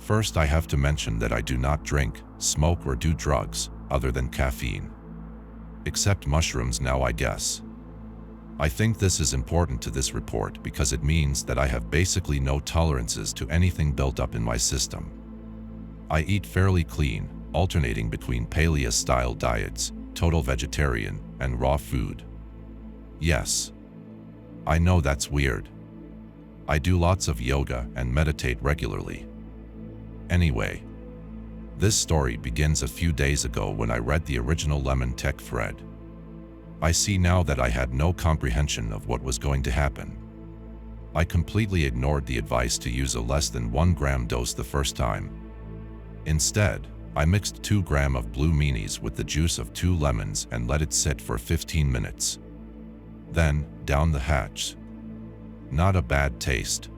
First, I have to mention that I do not drink, smoke, or do drugs other than caffeine. Except mushrooms now, I guess. I think this is important to this report because it means that I have basically no tolerances to anything built up in my system. I eat fairly clean, alternating between paleo-style diets, total vegetarian, and raw food. Yes, I know that's weird. I do lots of yoga and meditate regularly. Anyway, this story begins a few days ago when I read the original Lemon Tech thread. I see now that I had no comprehension of what was going to happen. I completely ignored the advice to use a less than 1 gram dose the first time. Instead, I mixed 2 grams of blue meanies with the juice of 2 lemons and let it sit for 15 minutes. Then, down the hatch. Not a bad taste.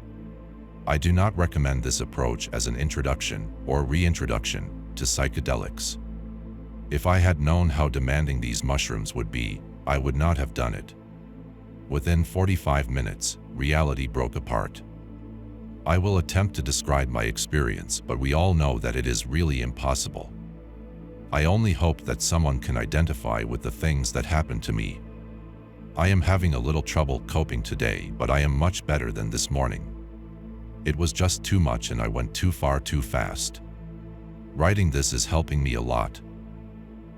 I do not recommend this approach as an introduction or reintroduction to psychedelics. If I had known how demanding these mushrooms would be, I would not have done it. Within 45 minutes, reality broke apart. I will attempt to describe my experience, but we all know that it is really impossible. I only hope that someone can identify with the things that happened to me. I am having a little trouble coping today, but I am much better than this morning. It was just too much and I went too far too fast. Writing this is helping me a lot.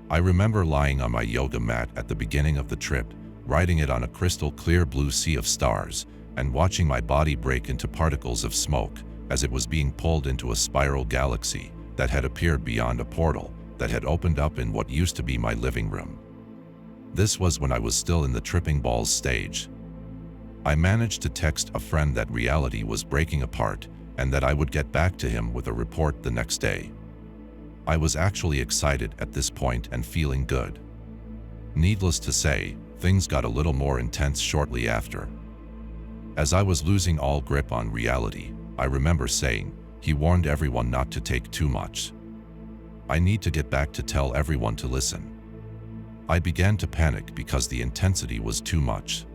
I remember lying on my yoga mat at the beginning of the trip, writing it on a crystal clear blue sea of stars, and watching my body break into particles of smoke as it was being pulled into a spiral galaxy that had appeared beyond a portal that had opened up in what used to be my living room. This was when I was still in the tripping balls stage. I managed to text a friend that reality was breaking apart and that I would get back to him with a report the next day. I was actually excited at this point and feeling good. Needless to say, things got a little more intense shortly after. As I was losing all grip on reality, I remember saying, he warned everyone not to take too much. I need to get back to tell everyone to listen. I began to panic because the intensity was too much.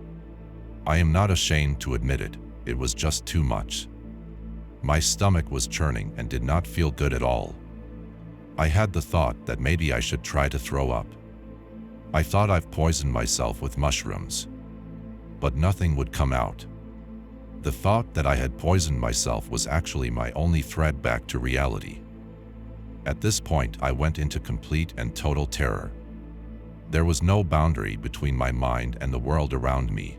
I am not ashamed to admit it, it was just too much. My stomach was churning and did not feel good at all. I had the thought that maybe I should try to throw up. I thought I've poisoned myself with mushrooms. But nothing would come out. The thought that I had poisoned myself was actually my only thread back to reality. At this point, I went into complete and total terror. There was no boundary between my mind and the world around me.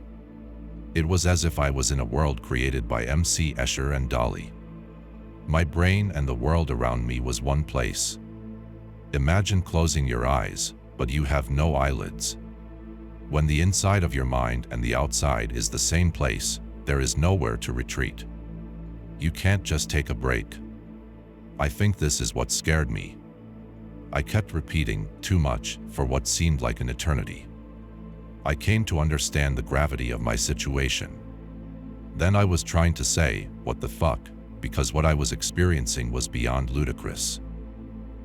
It was as if I was in a world created by M.C. Escher and Dolly. My brain and the world around me was one place. Imagine closing your eyes, but you have no eyelids. When the inside of your mind and the outside is the same place, there is nowhere to retreat. You can't just take a break. I think this is what scared me. I kept repeating too much for what seemed like an eternity. I came to understand the gravity of my situation. Then I was trying to say, what the fuck, because what I was experiencing was beyond ludicrous.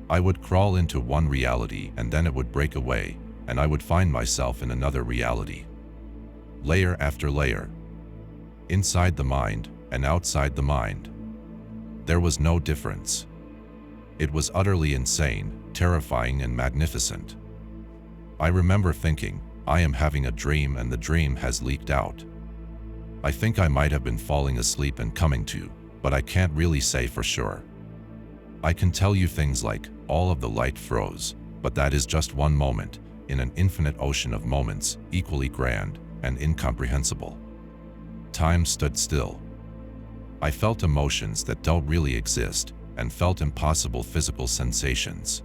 I would crawl into one reality and then it would break away, and I would find myself in another reality. Layer after layer. Inside the mind and outside the mind. There was no difference. It was utterly insane, terrifying, and magnificent. I remember thinking, I am having a dream and the dream has leaked out. I think I might have been falling asleep and coming to, but I can't really say for sure. I can tell you things like, all of the light froze, but that is just one moment, in an infinite ocean of moments, equally grand and incomprehensible. Time stood still. I felt emotions that don't really exist, and felt impossible physical sensations.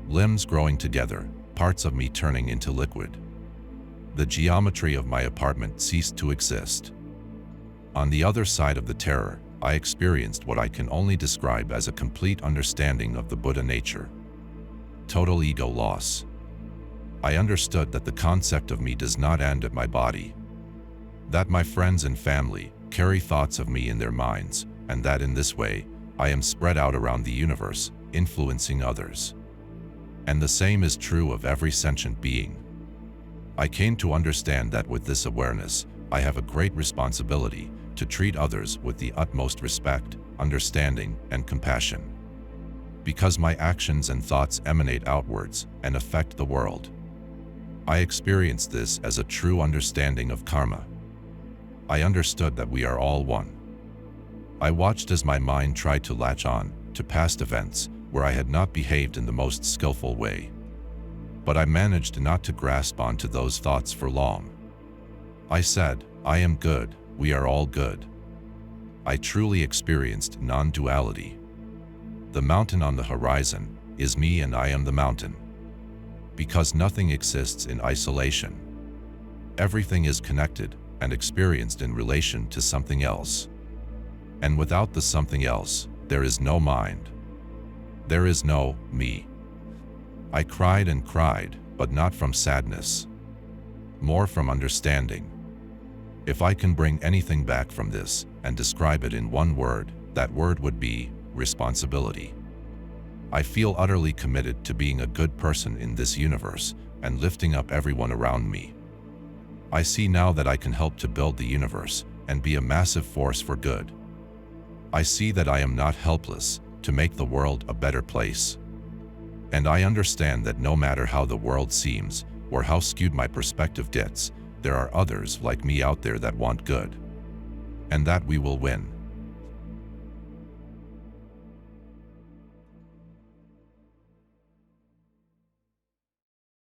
Limbs growing together, parts of me turning into liquid. The geometry of my apartment ceased to exist. On the other side of the terror, I experienced what I can only describe as a complete understanding of the Buddha nature. Total ego loss. I understood that the concept of me does not end at my body. That my friends and family carry thoughts of me in their minds, and that in this way, I am spread out around the universe, influencing others. And the same is true of every sentient being. I came to understand that with this awareness, I have a great responsibility to treat others with the utmost respect, understanding, and compassion. Because my actions and thoughts emanate outwards and affect the world. I experienced this as a true understanding of karma. I understood that we are all one. I watched as my mind tried to latch on to past events where I had not behaved in the most skillful way. But I managed not to grasp onto those thoughts for long. I said, I am good, we are all good. I truly experienced non-duality. The mountain on the horizon is me and I am the mountain. Because nothing exists in isolation. Everything is connected and experienced in relation to something else. And without the something else, there is no mind. There is no me. I cried and cried, but not from sadness. More from understanding. If I can bring anything back from this and describe it in one word, that word would be responsibility. I feel utterly committed to being a good person in this universe and lifting up everyone around me. I see now that I can help to build the universe and be a massive force for good. I see that I am not helpless to make the world a better place. And I understand that no matter how the world seems or how skewed my perspective gets, there are others like me out there that want good. And that we will win.